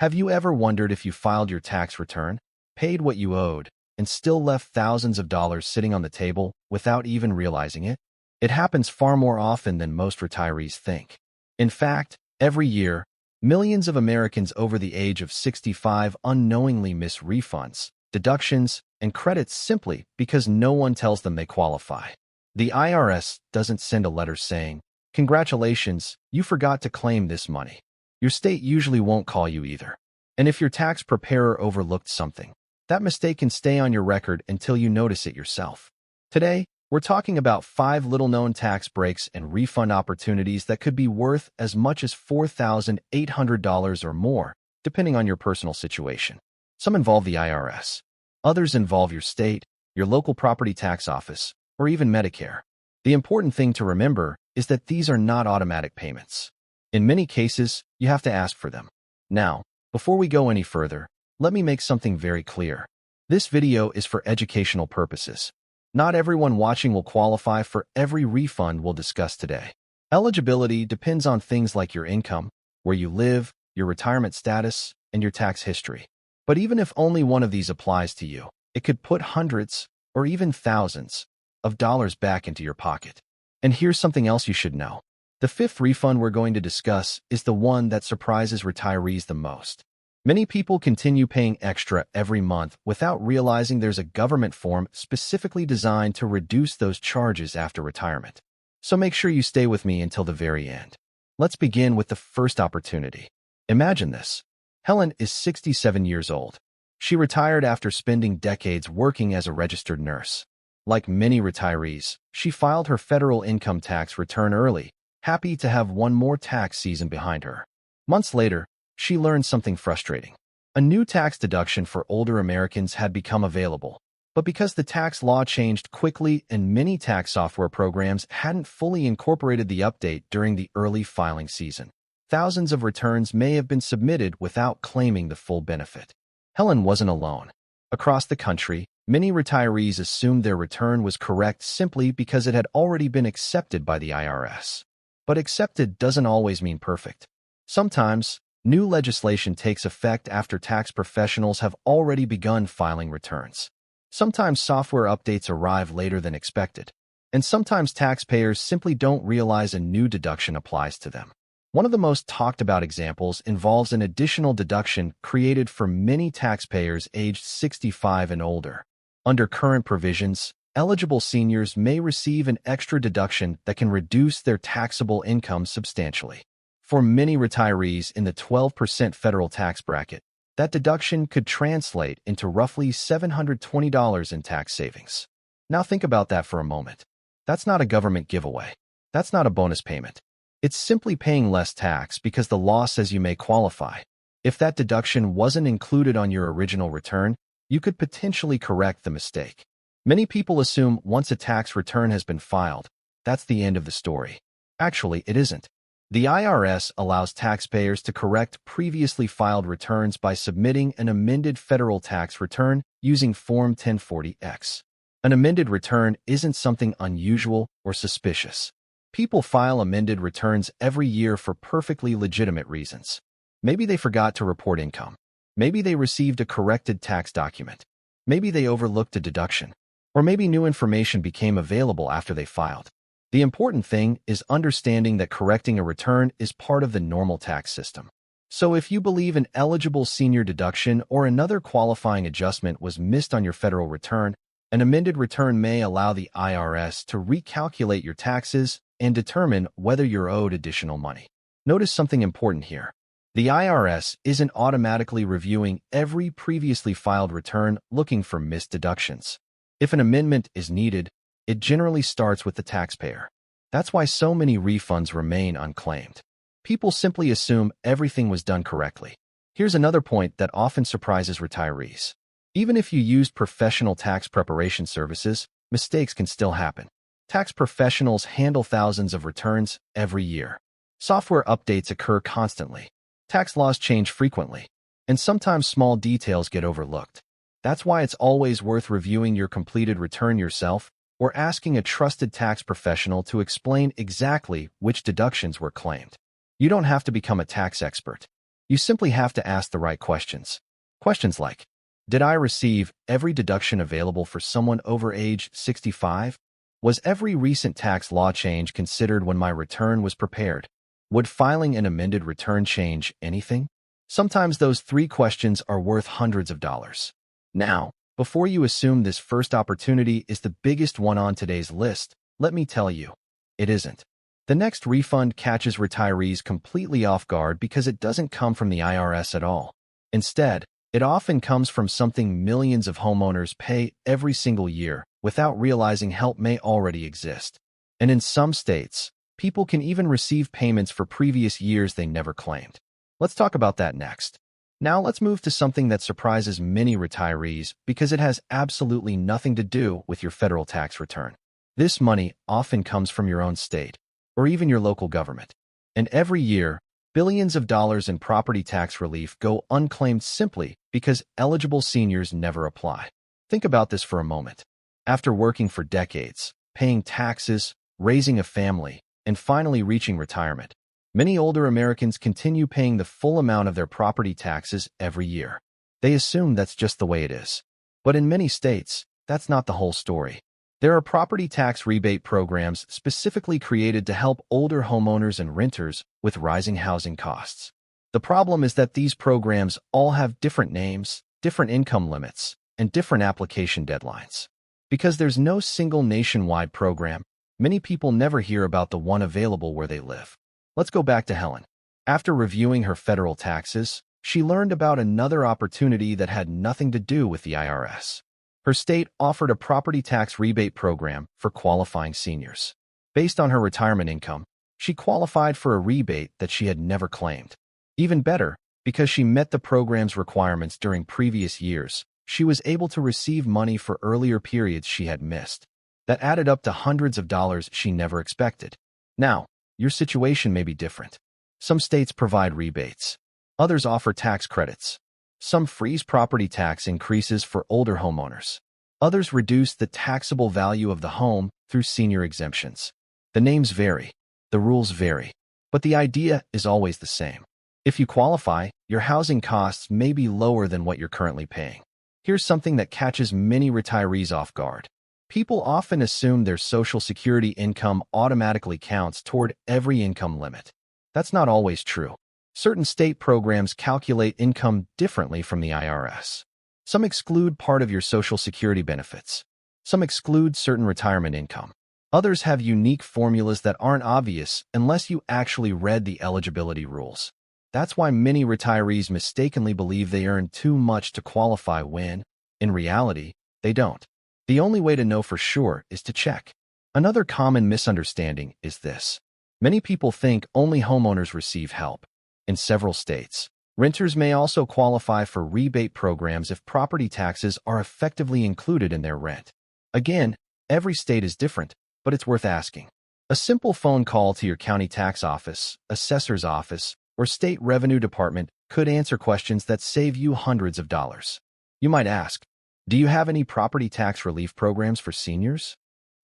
Have you ever wondered if you filed your tax return, paid what you owed, and still left thousands of dollars sitting on the table without even realizing it? It happens far more often than most retirees think. In fact, every year, millions of Americans over the age of 65 unknowingly miss refunds, deductions, and credits simply because no one tells them they qualify. The IRS doesn't send a letter saying, "Congratulations, you forgot to claim this money." Your state usually won't call you either. And if your tax preparer overlooked something, that mistake can stay on your record until you notice it yourself. Today, we're talking about 5 little-known tax breaks and refund opportunities that could be worth as much as $4,800 or more, depending on your personal situation. Some involve the IRS. Others involve your state, your local property tax office, or even Medicare. The important thing to remember is that these are not automatic payments. In many cases, you have to ask for them. Now, before we go any further, let me make something very clear. This video is for educational purposes. Not everyone watching will qualify for every refund we'll discuss today. Eligibility depends on things like your income, where you live, your retirement status, and your tax history. But even if only one of these applies to you, it could put hundreds or even thousands of dollars back into your pocket. And here's something else you should know. The 5th refund we're going to discuss is the one that surprises retirees the most. Many people continue paying extra every month without realizing there's a government form specifically designed to reduce those charges after retirement. So make sure you stay with me until the very end. Let's begin with the first opportunity. Imagine this. Helen is 67 years old. She retired after spending decades working as a registered nurse. Like many retirees, she filed her federal income tax return early, happy to have one more tax season behind her. Months later, she learned something frustrating. A new tax deduction for older Americans had become available, but because the tax law changed quickly and many tax software programs hadn't fully incorporated the update during the early filing season, thousands of returns may have been submitted without claiming the full benefit. Helen wasn't alone. Across the country, many retirees assumed their return was correct simply because it had already been accepted by the IRS. But accepted doesn't always mean perfect. Sometimes, new legislation takes effect after tax professionals have already begun filing returns. Sometimes software updates arrive later than expected, and sometimes taxpayers simply don't realize a new deduction applies to them. One of the most talked about examples involves an additional deduction created for many taxpayers aged 65 and older. Under current provisions, eligible seniors may receive an extra deduction that can reduce their taxable income substantially. For many retirees in the 12% federal tax bracket, that deduction could translate into roughly $720 in tax savings. Now think about that for a moment. That's not a government giveaway. That's not a bonus payment. It's simply paying less tax because the law says you may qualify. If that deduction wasn't included on your original return, you could potentially correct the mistake. Many people assume once a tax return has been filed, that's the end of the story. Actually, it isn't. The IRS allows taxpayers to correct previously filed returns by submitting an amended federal tax return using Form 1040-X. An amended return isn't something unusual or suspicious. People file amended returns every year for perfectly legitimate reasons. Maybe they forgot to report income. Maybe they received a corrected tax document. Maybe they overlooked a deduction. Or maybe new information became available after they filed. The important thing is understanding that correcting a return is part of the normal tax system. So if you believe an eligible senior deduction or another qualifying adjustment was missed on your federal return, an amended return may allow the IRS to recalculate your taxes and determine whether you're owed additional money. Notice something important here. The IRS isn't automatically reviewing every previously filed return looking for missed deductions. If an amendment is needed, it generally starts with the taxpayer. That's why so many refunds remain unclaimed. People simply assume everything was done correctly. Here's another point that often surprises retirees. Even if you used professional tax preparation services, mistakes can still happen. Tax professionals handle thousands of returns every year. Software updates occur constantly. Tax laws change frequently, and sometimes small details get overlooked. That's why it's always worth reviewing your completed return yourself or asking a trusted tax professional to explain exactly which deductions were claimed. You don't have to become a tax expert. You simply have to ask the right questions. Questions like, did I receive every deduction available for someone over age 65? Was every recent tax law change considered when my return was prepared? Would filing an amended return change anything? Sometimes those three questions are worth hundreds of dollars. Now, before you assume this first opportunity is the biggest one on today's list, let me tell you, it isn't. The next refund catches retirees completely off guard because it doesn't come from the IRS at all. Instead, it often comes from something millions of homeowners pay every single year without realizing help may already exist. And in some states, people can even receive payments for previous years they never claimed. Let's talk about that next. Now let's move to something that surprises many retirees because it has absolutely nothing to do with your federal tax return. This money often comes from your own state, or even your local government. And every year, billions of dollars in property tax relief go unclaimed simply because eligible seniors never apply. Think about this for a moment. After working for decades, paying taxes, raising a family, and finally reaching retirement, many older Americans continue paying the full amount of their property taxes every year. They assume that's just the way it is. But in many states, that's not the whole story. There are property tax rebate programs specifically created to help older homeowners and renters with rising housing costs. The problem is that these programs all have different names, different income limits, and different application deadlines. Because there's no single nationwide program, many people never hear about the one available where they live. Let's go back to Helen. After reviewing her federal taxes, she learned about another opportunity that had nothing to do with the IRS. Her state offered a property tax rebate program for qualifying seniors. Based on her retirement income, she qualified for a rebate that she had never claimed. Even better, because she met the program's requirements during previous years, she was able to receive money for earlier periods she had missed. That added up to hundreds of dollars she never expected. Now, your situation may be different. Some states provide rebates. Others offer tax credits. Some freeze property tax increases for older homeowners. Others reduce the taxable value of the home through senior exemptions. The names vary. The rules vary. But the idea is always the same. If you qualify, your housing costs may be lower than what you're currently paying. Here's something that catches many retirees off guard. People often assume their Social Security income automatically counts toward every income limit. That's not always true. Certain state programs calculate income differently from the IRS. Some exclude part of your Social Security benefits. Some exclude certain retirement income. Others have unique formulas that aren't obvious unless you actually read the eligibility rules. That's why many retirees mistakenly believe they earn too much to qualify when, in reality, they don't. The only way to know for sure is to check. Another common misunderstanding is this. Many people think only homeowners receive help. In several states, renters may also qualify for rebate programs if property taxes are effectively included in their rent. Again, every state is different, but it's worth asking. A simple phone call to your county tax office, assessor's office, or state revenue department could answer questions that save you hundreds of dollars. You might ask, do you have any property tax relief programs for seniors?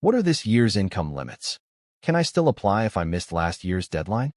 What are this year's income limits? Can I still apply if I missed last year's deadline?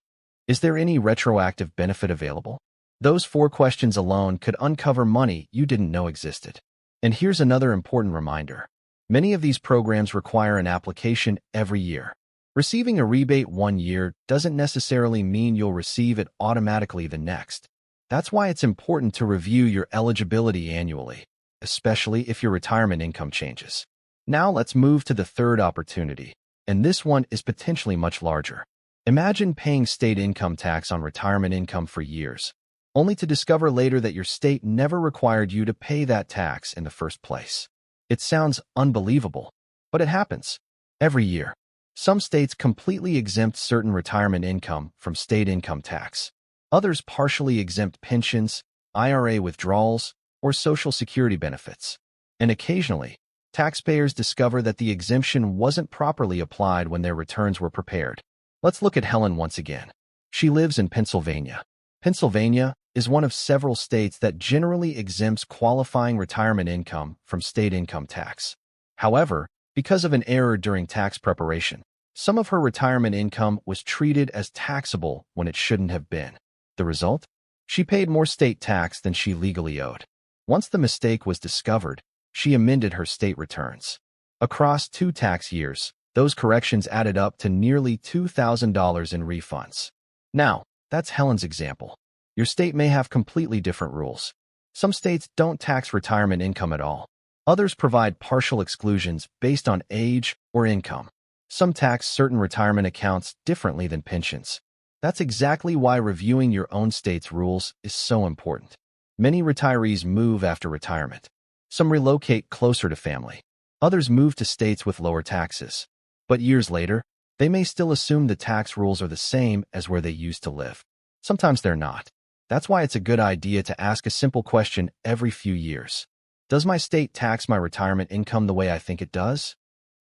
Is there any retroactive benefit available? Those 4 questions alone could uncover money you didn't know existed. And here's another important reminder. Many of these programs require an application every year. Receiving a rebate one year doesn't necessarily mean you'll receive it automatically the next. That's why it's important to review your eligibility annually, especially if your retirement income changes. Now let's move to the third opportunity, and this one is potentially much larger. Imagine paying state income tax on retirement income for years, only to discover later that your state never required you to pay that tax in the first place. It sounds unbelievable, but it happens every year. Some states completely exempt certain retirement income from state income tax. Others partially exempt pensions, IRA withdrawals, or Social Security benefits. And occasionally, taxpayers discover that the exemption wasn't properly applied when their returns were prepared. Let's look at Helen once again. She lives in Pennsylvania. Pennsylvania is one of several states that generally exempts qualifying retirement income from state income tax. However, because of an error during tax preparation, some of her retirement income was treated as taxable when it shouldn't have been. The result? She paid more state tax than she legally owed. Once the mistake was discovered, she amended her state returns. Across 2 tax years, those corrections added up to nearly $2,000 in refunds. Now, that's Helen's example. Your state may have completely different rules. Some states don't tax retirement income at all. Others provide partial exclusions based on age or income. Some tax certain retirement accounts differently than pensions. That's exactly why reviewing your own state's rules is so important. Many retirees move after retirement. Some relocate closer to family. Others move to states with lower taxes. But years later, they may still assume the tax rules are the same as where they used to live. Sometimes they're not. That's why it's a good idea to ask a simple question every few years. Does my state tax my retirement income the way I think it does?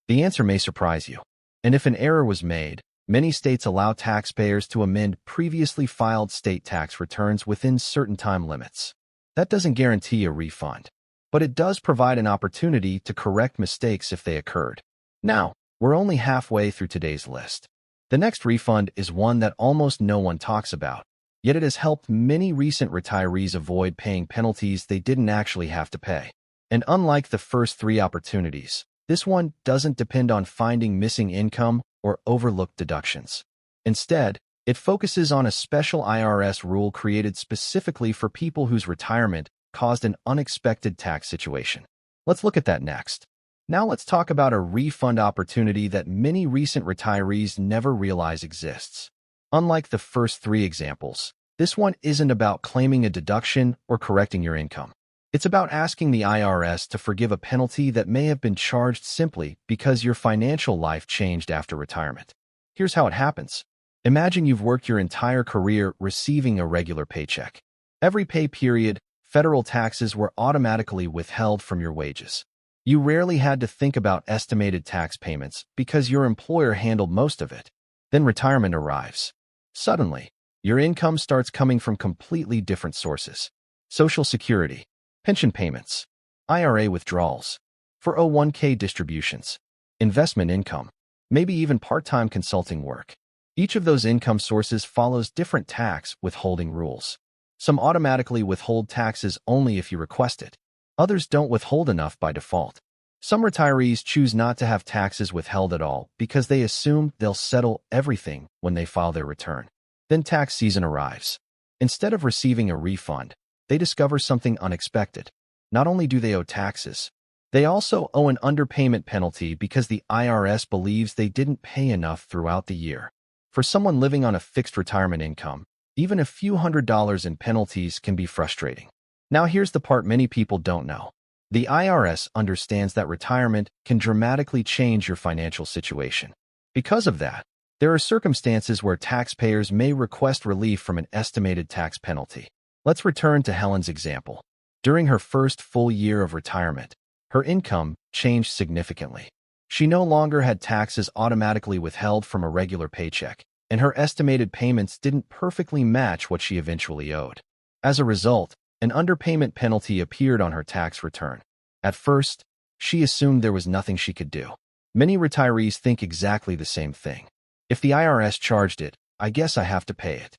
The answer may surprise you. And if an error was made, many states allow taxpayers to amend previously filed state tax returns within certain time limits. That doesn't guarantee a refund, but it does provide an opportunity to correct mistakes if they occurred. Now, we're only halfway through today's list. The next refund is one that almost no one talks about, yet it has helped many recent retirees avoid paying penalties they didn't actually have to pay. And unlike the first 3 opportunities, this one doesn't depend on finding missing income or overlooked deductions. Instead, it focuses on a special IRS rule created specifically for people whose retirement caused an unexpected tax situation. Let's look at that next. Now let's talk about a refund opportunity that many recent retirees never realize exists. Unlike the first 3 examples, this one isn't about claiming a deduction or correcting your income. It's about asking the IRS to forgive a penalty that may have been charged simply because your financial life changed after retirement. Here's how it happens. Imagine you've worked your entire career receiving a regular paycheck. Every pay period, federal taxes were automatically withheld from your wages. You rarely had to think about estimated tax payments because your employer handled most of it. Then retirement arrives. Suddenly, your income starts coming from completely different sources. Social Security, pension payments, IRA withdrawals, 401k distributions, investment income, maybe even part-time consulting work. Each of those income sources follows different tax withholding rules. Some automatically withhold taxes only if you request it. Others don't withhold enough by default. Some retirees choose not to have taxes withheld at all because they assume they'll settle everything when they file their return. Then tax season arrives. Instead of receiving a refund, they discover something unexpected. Not only do they owe taxes, they also owe an underpayment penalty because the IRS believes they didn't pay enough throughout the year. For someone living on a fixed retirement income, even a few $100s in penalties can be frustrating. Now here's the part many people don't know. The IRS understands that retirement can dramatically change your financial situation. Because of that, there are circumstances where taxpayers may request relief from an estimated tax penalty. Let's return to Helen's example. During her first full year of retirement, her income changed significantly. She no longer had taxes automatically withheld from a regular paycheck, and her estimated payments didn't perfectly match what she eventually owed. As a result, an underpayment penalty appeared on her tax return. At first, she assumed there was nothing she could do. Many retirees think exactly the same thing. If the IRS charged it, I guess I have to pay it.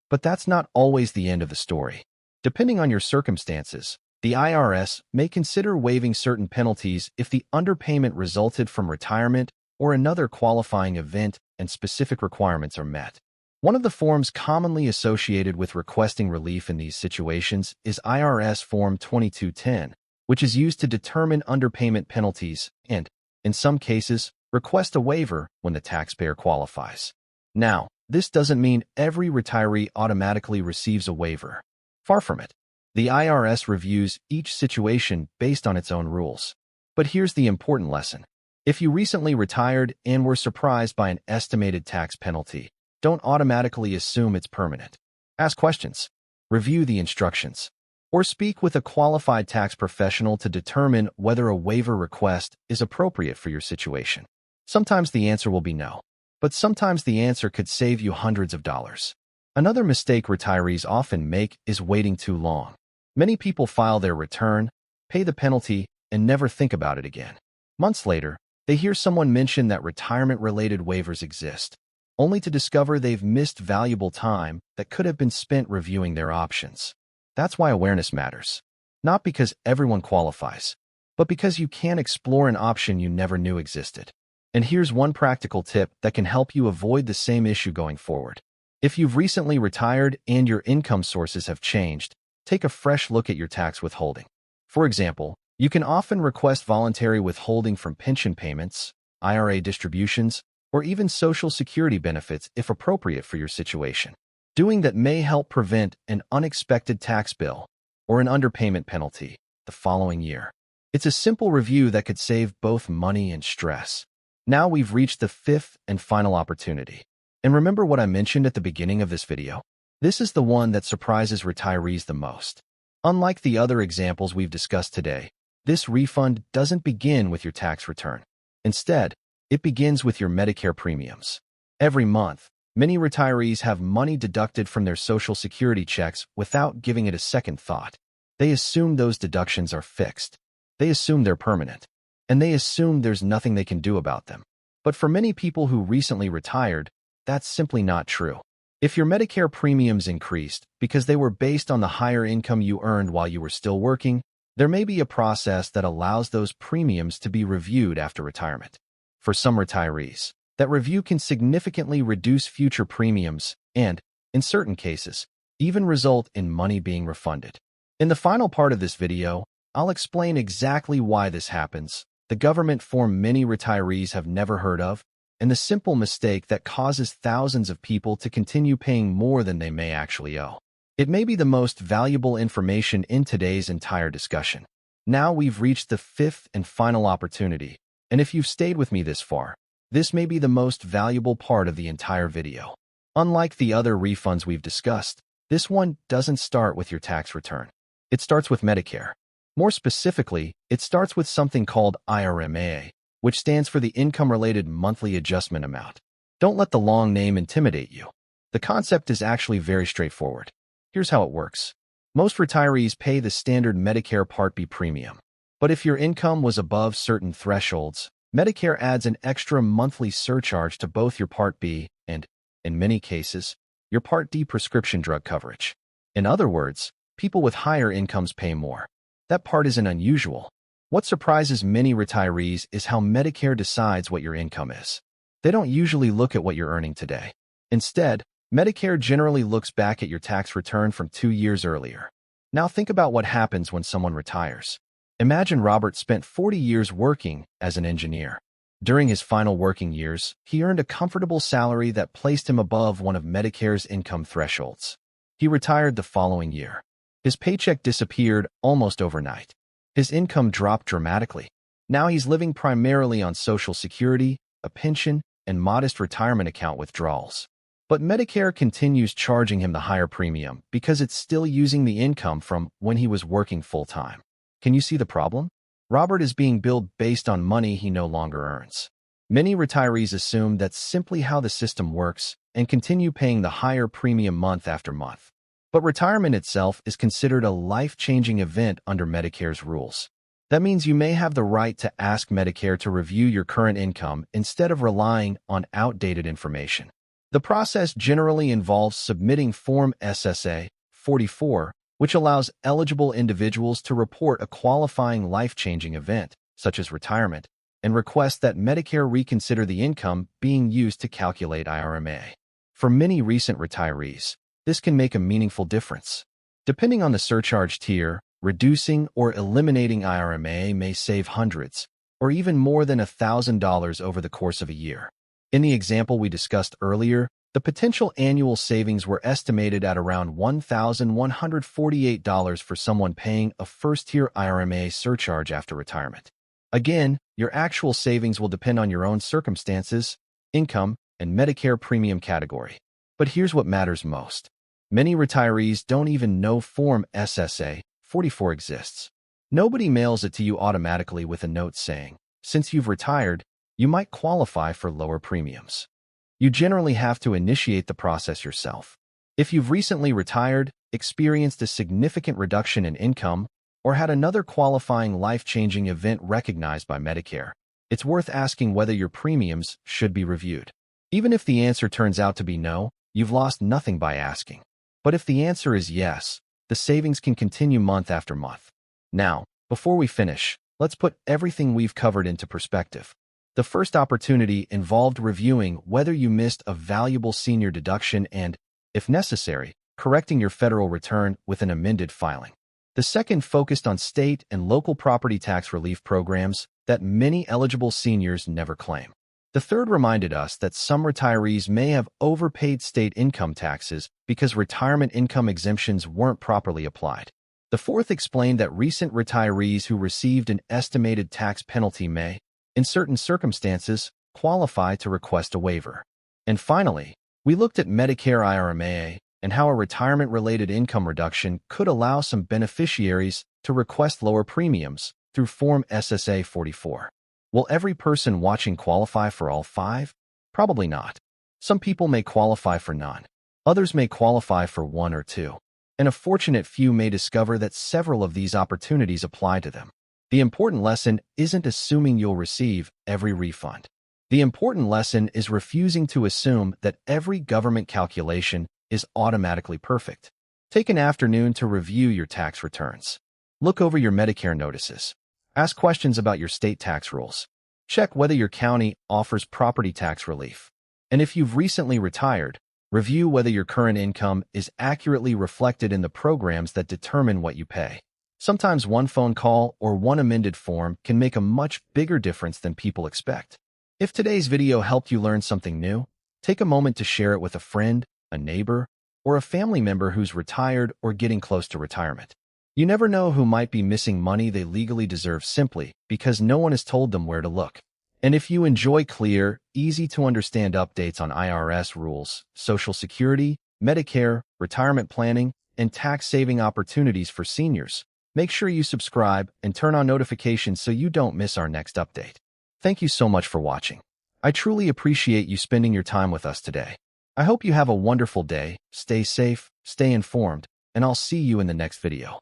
But that's not always the end of the story. Depending on your circumstances, the IRS may consider waiving certain penalties if the underpayment resulted from retirement or another qualifying event and specific requirements are met. One of the forms commonly associated with requesting relief in these situations is IRS Form 2210, which is used to determine underpayment penalties and, in some cases, request a waiver when the taxpayer qualifies. Now, this doesn't mean every retiree automatically receives a waiver. Far from it. The IRS reviews each situation based on its own rules. But here's the important lesson. If you recently retired and were surprised by an estimated tax penalty, don't automatically assume it's permanent. Ask questions, review the instructions, or speak with a qualified tax professional to determine whether a waiver request is appropriate for your situation. Sometimes the answer will be no, but sometimes the answer could save you hundreds of dollars. Another mistake retirees often make is waiting too long. Many people file their return, pay the penalty, and never think about it again. Months later, they hear someone mention that retirement-related waivers exist, only to discover they've missed valuable time that could have been spent reviewing their options. That's why awareness matters. Not because everyone qualifies, but because you can explore an option you never knew existed. And here's one practical tip that can help you avoid the same issue going forward. If you've recently retired and your income sources have changed, take a fresh look at your tax withholding. For example, you can often request voluntary withholding from pension payments, IRA distributions, or even Social Security benefits if appropriate for your situation. Doing that may help prevent an unexpected tax bill or an underpayment penalty the following year. It's a simple review that could save both money and stress. Now we've reached the fifth and final opportunity. And remember what I mentioned at the beginning of this video? This is the one that surprises retirees the most. Unlike the other examples we've discussed today, this refund doesn't begin with your tax return. Instead, it begins with your Medicare premiums. Every month, many retirees have money deducted from their Social Security checks without giving it a second thought. They assume those deductions are fixed. They assume they're permanent. And they assume there's nothing they can do about them. But for many people who recently retired, that's simply not true. If your Medicare premiums increased because they were based on the higher income you earned while you were still working, there may be a process that allows those premiums to be reviewed after retirement. For some retirees, that review can significantly reduce future premiums and, in certain cases, even result in money being refunded. In the final part of this video, I'll explain exactly why this happens, the government form many retirees have never heard of, and the simple mistake that causes thousands of people to continue paying more than they may actually owe. It may be the most valuable information in today's entire discussion. Now we've reached the fifth and final opportunity, and if you've stayed with me this far, this may be the most valuable part of the entire video. Unlike the other refunds we've discussed, this one doesn't start with your tax return. It starts with Medicare. More specifically, it starts with something called IRMAA, which stands for the Income-Related Monthly Adjustment Amount. Don't let the long name intimidate you. The concept is actually very straightforward. Here's how it works. Most retirees pay the standard Medicare Part B premium. But if your income was above certain thresholds, Medicare adds an extra monthly surcharge to both your Part B and, in many cases, your Part D prescription drug coverage. In other words, people with higher incomes pay more. That part isn't unusual. What surprises many retirees is how Medicare decides what your income is. They don't usually look at what you're earning today. Instead, Medicare generally looks back at your tax return from 2 years earlier. Now think about what happens when someone retires. Imagine Robert spent 40 years working as an engineer. During his final working years, he earned a comfortable salary that placed him above one of Medicare's income thresholds. He retired the following year. His paycheck disappeared almost overnight. His income dropped dramatically. Now he's living primarily on Social Security, a pension, and modest retirement account withdrawals. But Medicare continues charging him the higher premium because it's still using the income from when he was working full-time. Can you see the problem? Robert is being billed based on money he no longer earns. Many retirees assume that's simply how the system works and continue paying the higher premium month after month. But retirement itself is considered a life-changing event under Medicare's rules. That means you may have the right to ask Medicare to review your current income instead of relying on outdated information. The process generally involves submitting Form SSA 44, which allows eligible individuals to report a qualifying life-changing event, such as retirement, and request that Medicare reconsider the income being used to calculate IRMAA. For many recent retirees, this can make a meaningful difference. Depending on the surcharge tier, reducing or eliminating IRMAA may save hundreds, or even more than $1,000 over the course of a year. In the example we discussed earlier, the potential annual savings were estimated at around $1,148 for someone paying a first-tier IRMAA surcharge after retirement. Again, your actual savings will depend on your own circumstances, income, and Medicare premium category. But here's what matters most. Many retirees don't even know Form SSA 44 exists. Nobody mails it to you automatically with a note saying, since you've retired, you might qualify for lower premiums. You generally have to initiate the process yourself. If you've recently retired, experienced a significant reduction in income, or had another qualifying life-changing event recognized by Medicare, it's worth asking whether your premiums should be reviewed. Even if the answer turns out to be no, you've lost nothing by asking. But if the answer is yes, the savings can continue month after month. Now, before we finish, let's put everything we've covered into perspective. The first opportunity involved reviewing whether you missed a valuable senior deduction and, if necessary, correcting your federal return with an amended filing. The second focused on state and local property tax relief programs that many eligible seniors never claim. The third reminded us that some retirees may have overpaid state income taxes because retirement income exemptions weren't properly applied. The fourth explained that recent retirees who received an estimated tax penalty may, in certain circumstances, qualify to request a waiver. And finally, we looked at Medicare IRMAA and how a retirement-related income reduction could allow some beneficiaries to request lower premiums through Form SSA 44. Will every person watching qualify for all five? Probably not. Some people may qualify for none. Others may qualify for one or two. And a fortunate few may discover that several of these opportunities apply to them. The important lesson isn't assuming you'll receive every refund. The important lesson is refusing to assume that every government calculation is automatically perfect. Take an afternoon to review your tax returns. Look over your Medicare notices. Ask questions about your state tax rules. Check whether your county offers property tax relief. And if you've recently retired, review whether your current income is accurately reflected in the programs that determine what you pay. Sometimes one phone call or one amended form can make a much bigger difference than people expect. If today's video helped you learn something new, take a moment to share it with a friend, a neighbor, or a family member who's retired or getting close to retirement. You never know who might be missing money they legally deserve simply because no one has told them where to look. And if you enjoy clear, easy-to-understand updates on IRS rules, Social Security, Medicare, retirement planning, and tax-saving opportunities for seniors, make sure you subscribe and turn on notifications so you don't miss our next update. Thank you so much for watching. I truly appreciate you spending your time with us today. I hope you have a wonderful day, stay safe, stay informed, and I'll see you in the next video.